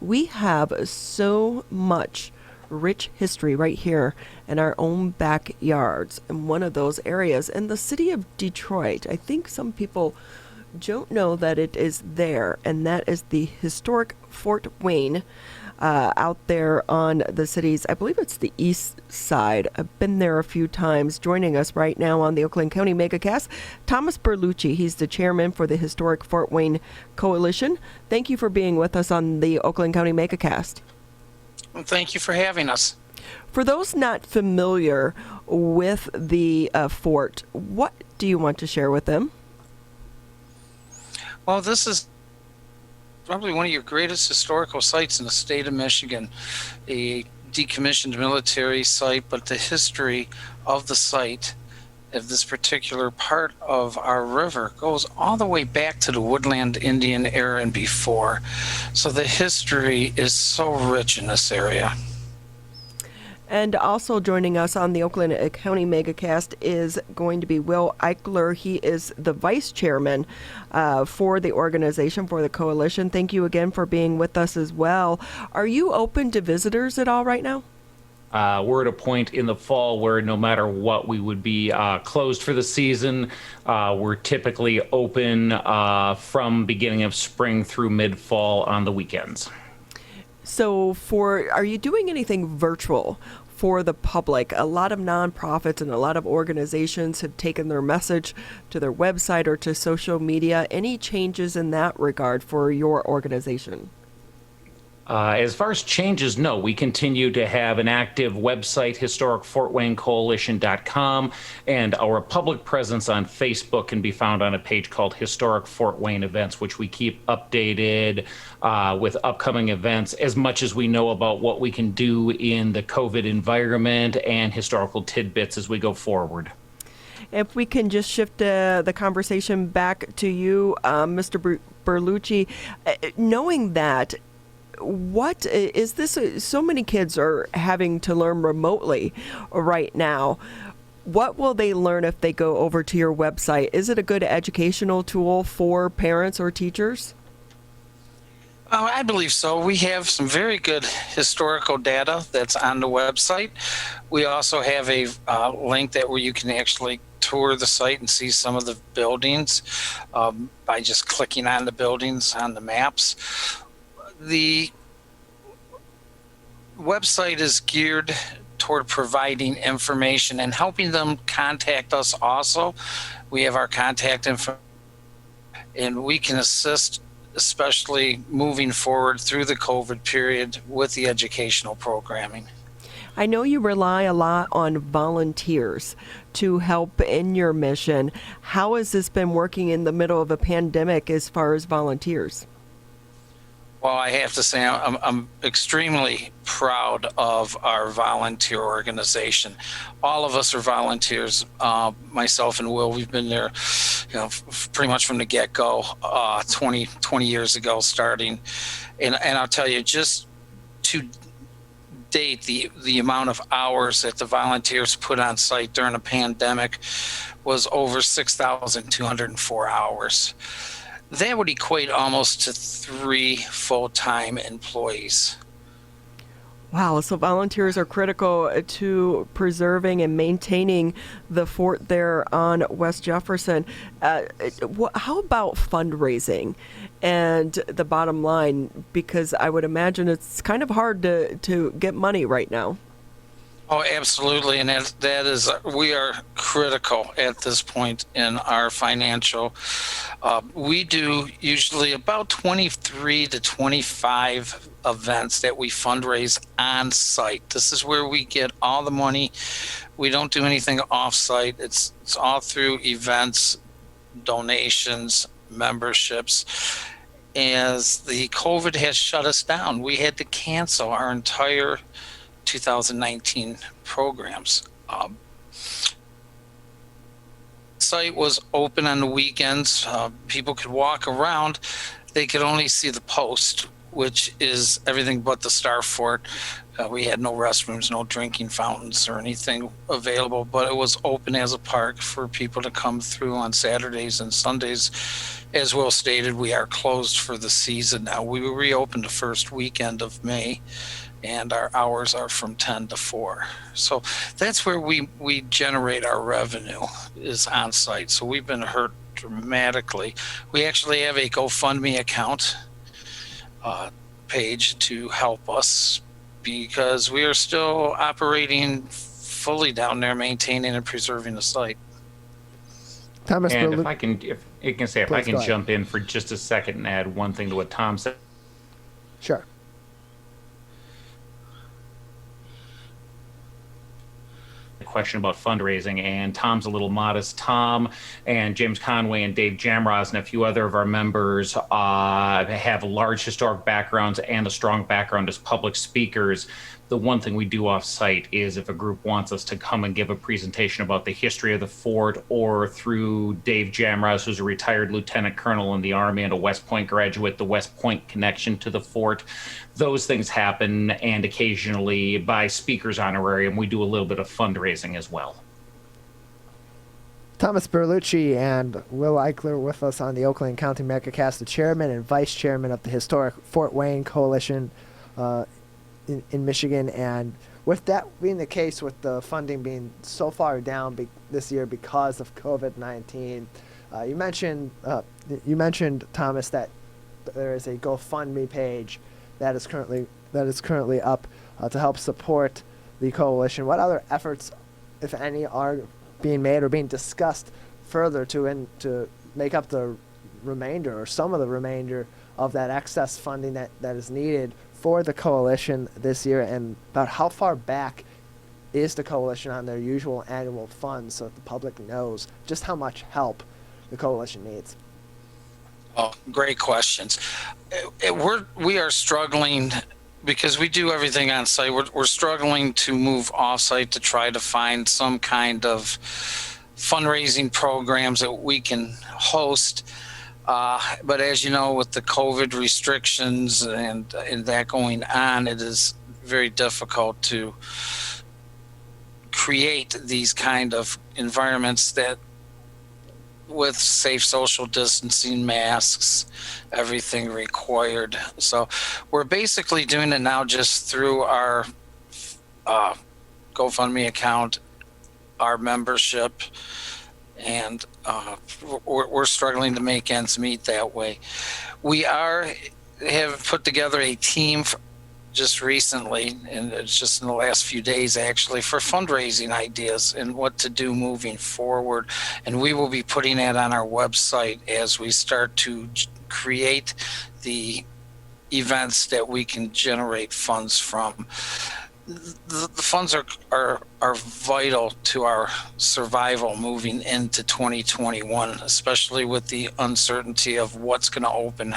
we have so much rich history right here in our own backyards. And one of those areas in the city of Detroit, I think some people don't know that it is there, and that is the historic Fort Wayne out there on the city's, I believe it's the east side. I've been there a few times. Joining us right now on the Oakland County Megacast, Thomas Berlucci. He's the chairman for the Historic Fort Wayne Coalition. Thank you for being with us on the Oakland County Megacast. Well, thank you for having us. For those not familiar with the fort, what do you want to share with them? Well, this is probably one of your greatest historical sites in the state of Michigan, a decommissioned military site, but the history of the site of this particular part of our river goes all the way back to the Woodland Indian era and before. So the history is so rich in this area. And also joining us on the Oakland County Megacast is going to be Will Ikeler. He is the vice chairman for the organization, for the coalition. Thank you again for being with us as well. Are you open to visitors at all right now? We're at a point in the fall where no matter what, we would be closed for the season. We're typically open from beginning of spring through mid-fall on the weekends. So are you doing anything virtual for the public? A lot of nonprofits and a lot of organizations have taken their message to their website or to social media. Any changes in that regard for your organization? As far as changes, no. We continue to have an active website, historicfortwaynecoalition.com, and our public presence on Facebook can be found on a page called Historic Fort Wayne Events, which we keep updated with upcoming events as much as we know about what we can do in the COVID environment and historical tidbits as we go forward. If we can just shift the conversation back to you, Mr. Berlucci, knowing that, what is this? So many kids are having to learn remotely right now. What will they learn if they go over to your website? Is it a good educational tool for parents or teachers? I believe so. We have some very good historical data that's on the website. We also have a link where you can actually tour the site and see some of the buildings by just clicking on the buildings on the maps. The website is geared toward providing information and helping them contact us also. We have our contact info, and we can assist, especially moving forward through the COVID period with the educational programming. I know you rely a lot on volunteers to help in your mission. How has this been working in the middle of a pandemic as far as volunteers? Well, I have to say I'm extremely proud of our volunteer organization. All of us are volunteers. Myself and Will, we've been there, pretty much from the get-go, 20 years ago starting. And I'll tell you, just to date, the amount of hours that the volunteers put on site during a pandemic was over 6,204 hours. That would equate almost to 3 full-time employees. Wow, so volunteers are critical to preserving and maintaining the fort there on West Jefferson. How about fundraising and the bottom line? Because I would imagine it's kind of hard to get money right now. Oh, absolutely, and that is, we are critical at this point in our financial. We do usually about 23 to 25 events that we fundraise on site. This is where we get all the money. We don't do anything off site. It's all through events, donations, memberships. As the COVID has shut us down, we had to cancel our entire 2019 programs. Site was open on the weekends. People could walk around. They could only see the post. which is everything but the Star Fort. We had no restrooms, no drinking fountains or anything available, but it was open as a park for people to come through on Saturdays and Sundays. As Will stated, we are closed for the season now. We will reopen the first weekend of May, and our hours are from 10 to 4. So that's where we generate our revenue, is on site. So we've been hurt dramatically. We actually have a GoFundMe account page to help us, because we are still operating fully down there, maintaining and preserving the site. Thomas, And Berlucci, if I can jump in for just a second and add one thing to what Tom said. sure. Question about fundraising, and Tom's a little modest. Tom and James Conway and Dave Jamroz and a few other of our members have large historic backgrounds and a strong background as public speakers. The one thing we do off-site is if a group wants us to come and give a presentation about the history of the fort, or through Dave Jamroz, who's a retired lieutenant colonel in the Army and a West Point graduate, the West Point connection to the fort. Those things happen, and occasionally by speakers honorarium, we do a little bit of fundraising as well. Thomas Berlucci and Will Ikeler with us on the Oakland County MegaCast, the chairman and vice chairman of the historic Fort Wayne Coalition in Michigan. And with that being the case, with the funding being so far down this year because of COVID-19, you mentioned, Thomas, that there is a GoFundMe page that is currently up to help support the coalition. What other efforts, if any, are being made or being discussed further to make up the remainder, or some of the remainder, of that excess funding that is needed for the coalition this year? And about how far back is the coalition on their usual annual funds, so that the public knows just how much help the coalition needs? Oh, great questions. We are struggling because we do everything on site. We're struggling to move off site to try to find some kind of fundraising programs that we can host. But as you know, with the COVID restrictions and that going on, it is very difficult to create these kind of environments that, with safe social distancing, masks, everything required. So we're basically doing it now just through our GoFundMe account, our membership, and we're struggling to make ends meet that way. We have put together a team just recently, and it's just in the last few days actually, for fundraising ideas and what to do moving forward. And we will be putting that on our website as we start to create the events that we can generate funds from. The funds are vital to our survival moving into 2021, especially with the uncertainty of what's going to open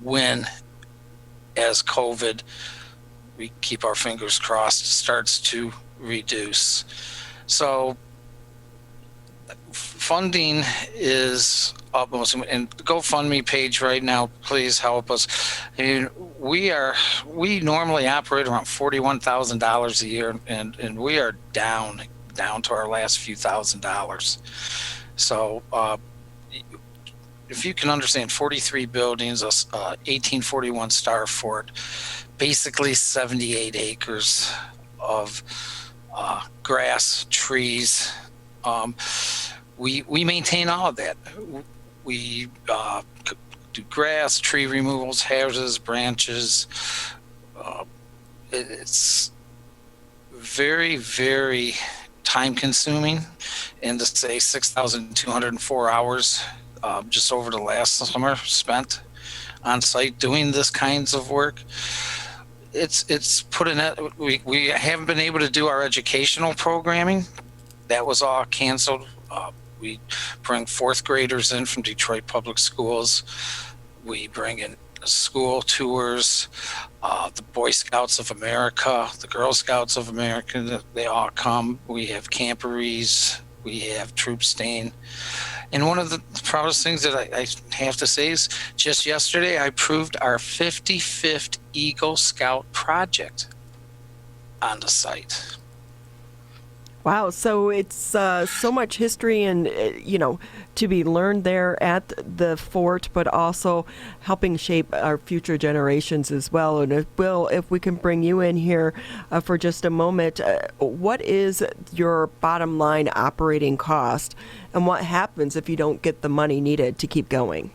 when, as COVID, we keep our fingers crossed, starts to reduce. So funding is utmost, and the GoFundMe page right now, please help us. I mean, we normally operate around $41,000 a year, and we are down to our last few $1,000s. So if you can understand, 43 buildings, 1841 Star Fort, basically 78 acres of grass, trees. We maintain all of that. We do grass, tree removals, houses, branches. It's very, very time consuming, and to say 6,204 hours just over the last summer spent on site doing this kinds of work. It's put in it. We haven't been able to do our educational programming. That was all canceled. We bring fourth graders in from Detroit Public Schools. We bring in school tours, the Boy Scouts of America, the Girl Scouts of America, they all come. We have camporees, we have troop staying. And one of the proudest things that I have to say is just yesterday I approved our 55th Eagle Scout project on the site. Wow, so it's so much history and, to be learned there at the fort, but also helping shape our future generations as well. And if we can bring you in here for just a moment, what is your bottom line operating cost, and what happens if you don't get the money needed to keep going?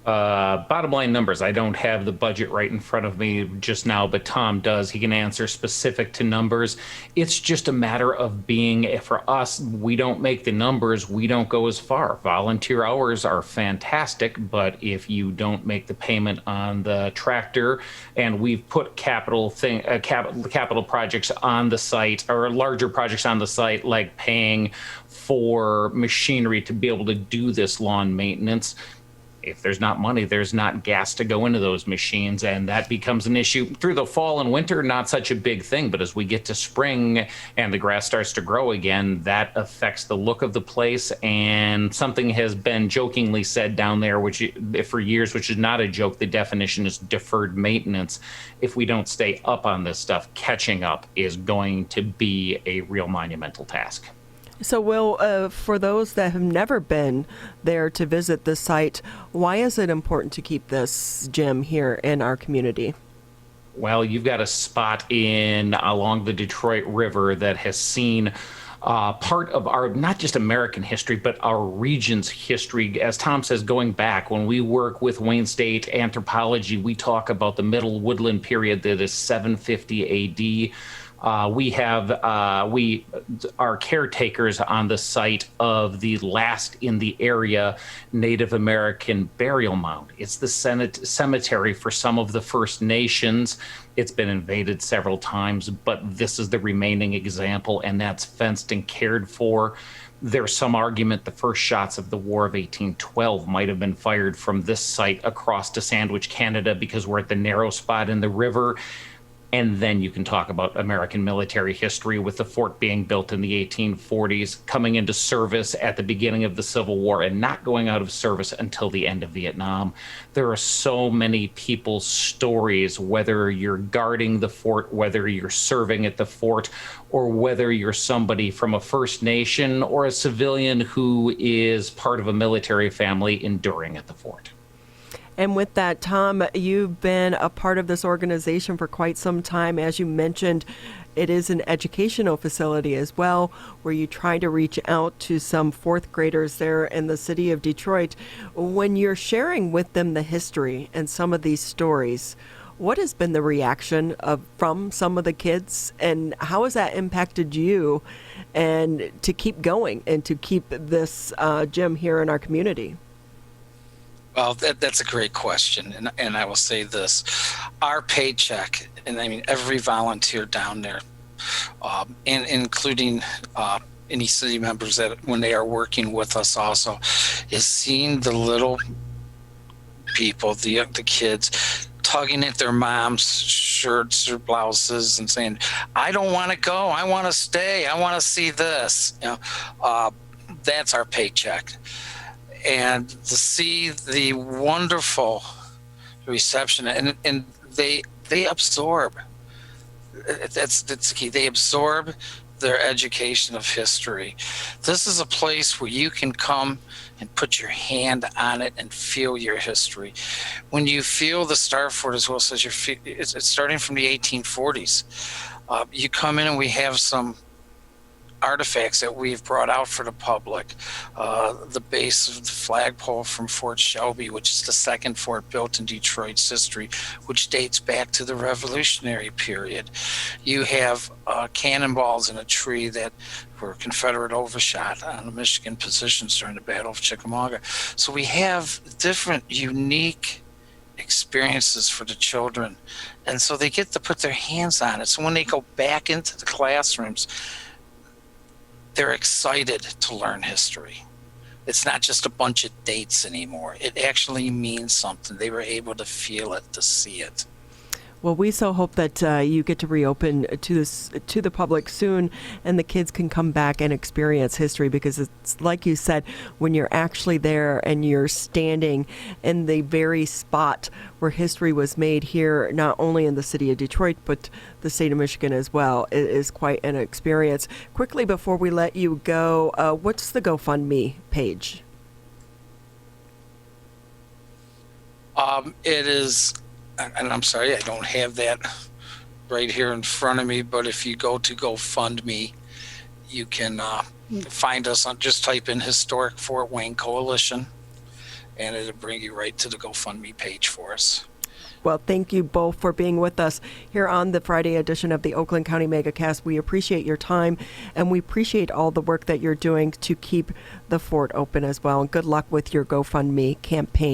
Bottom line numbers. I don't have the budget right in front of me just now, but Tom does. He can answer specific to numbers. It's just a matter of being, for us, we don't make the numbers, we don't go as far. Volunteer hours are fantastic, but if you don't make the payment on the tractor, and we've put capital projects on the site, or larger projects on the site, like paying for machinery to be able to do this lawn maintenance. If there's not money, there's not gas to go into those machines, and that becomes an issue through the fall and winter. Not such a big thing, but as we get to spring and the grass starts to grow again, that affects the look of the place. And something has been jokingly said down there, which for years, which is not a joke, the definition is deferred maintenance. If we don't stay up on this stuff, catching up is going to be a real monumental task. So, Will, for those that have never been there to visit this site, why is it important to keep this gym here in our community? Well, you've got a spot along the Detroit River that has seen part of our, not just American history, but our region's history. As Tom says, going back, when we work with Wayne State anthropology, we talk about the Middle Woodland period that is 750 AD. We are caretakers on the site of the last in the area Native American burial mound. It's the cemetery for some of the First Nations. It's been invaded several times, but this is the remaining example, and that's fenced and cared for. There's some argument the first shots of the War of 1812 might have been fired from this site across to Sandwich, Canada, because we're at the narrow spot in the river. And then you can talk about American military history, with the fort being built in the 1840s, coming into service at the beginning of the Civil War, and not going out of service until the end of Vietnam. There are so many people's stories, whether you're guarding the fort, whether you're serving at the fort, or whether you're somebody from a First Nation or a civilian who is part of a military family enduring at the fort. And with that, Tom, you've been a part of this organization for quite some time. As you mentioned, it is an educational facility as well, where you try to reach out to some fourth graders there in the city of Detroit. When you're sharing with them the history and some of these stories, what has been the reaction from some of the kids, and how has that impacted you and to keep going and to keep this gym here in our community? Well, that's a great question, and I will say this: our paycheck, and I mean every volunteer down there, and including any city members that when they are working with us, also, is seeing the little people, the kids, tugging at their moms' shirts or blouses and saying, "I don't want to go. I want to stay. I want to see this." That's our paycheck. And to see the wonderful reception, and they absorb. That's the key. They absorb their education of history. This is a place where you can come and put your hand on it and feel your history. When you feel the Star Fort, as well says, it's starting from the 1840s. You come in and we have some artifacts that we've brought out for the public. The base of the flagpole from Fort Shelby, which is the second fort built in Detroit's history, which dates back to the Revolutionary period. You have cannonballs in a tree that were Confederate overshot on the Michigan positions during the Battle of Chickamauga. So we have different unique experiences for the children, and so they get to put their hands on it. So when they go back into the classrooms, they're excited to learn history. It's not just a bunch of dates anymore. It actually means something. They were able to feel it, to see it. Well, we so hope that you get to reopen to the public soon, and the kids can come back and experience history, because it's like you said, when you're actually there and you're standing in the very spot where history was made here, not only in the city of Detroit but the state of Michigan as well. It is quite an experience. Quickly before we let you go, what's the GoFundMe page? It is, and I'm sorry, I don't have that right here in front of me, but if you go to GoFundMe, you can find us on, just type in Historic Fort Wayne Coalition, and it'll bring you right to the GoFundMe page for us. Well, thank you both for being with us here on the Friday edition of the Oakland County Megacast. We appreciate your time, and we appreciate all the work that you're doing to keep the fort open as well. And good luck with your GoFundMe campaign.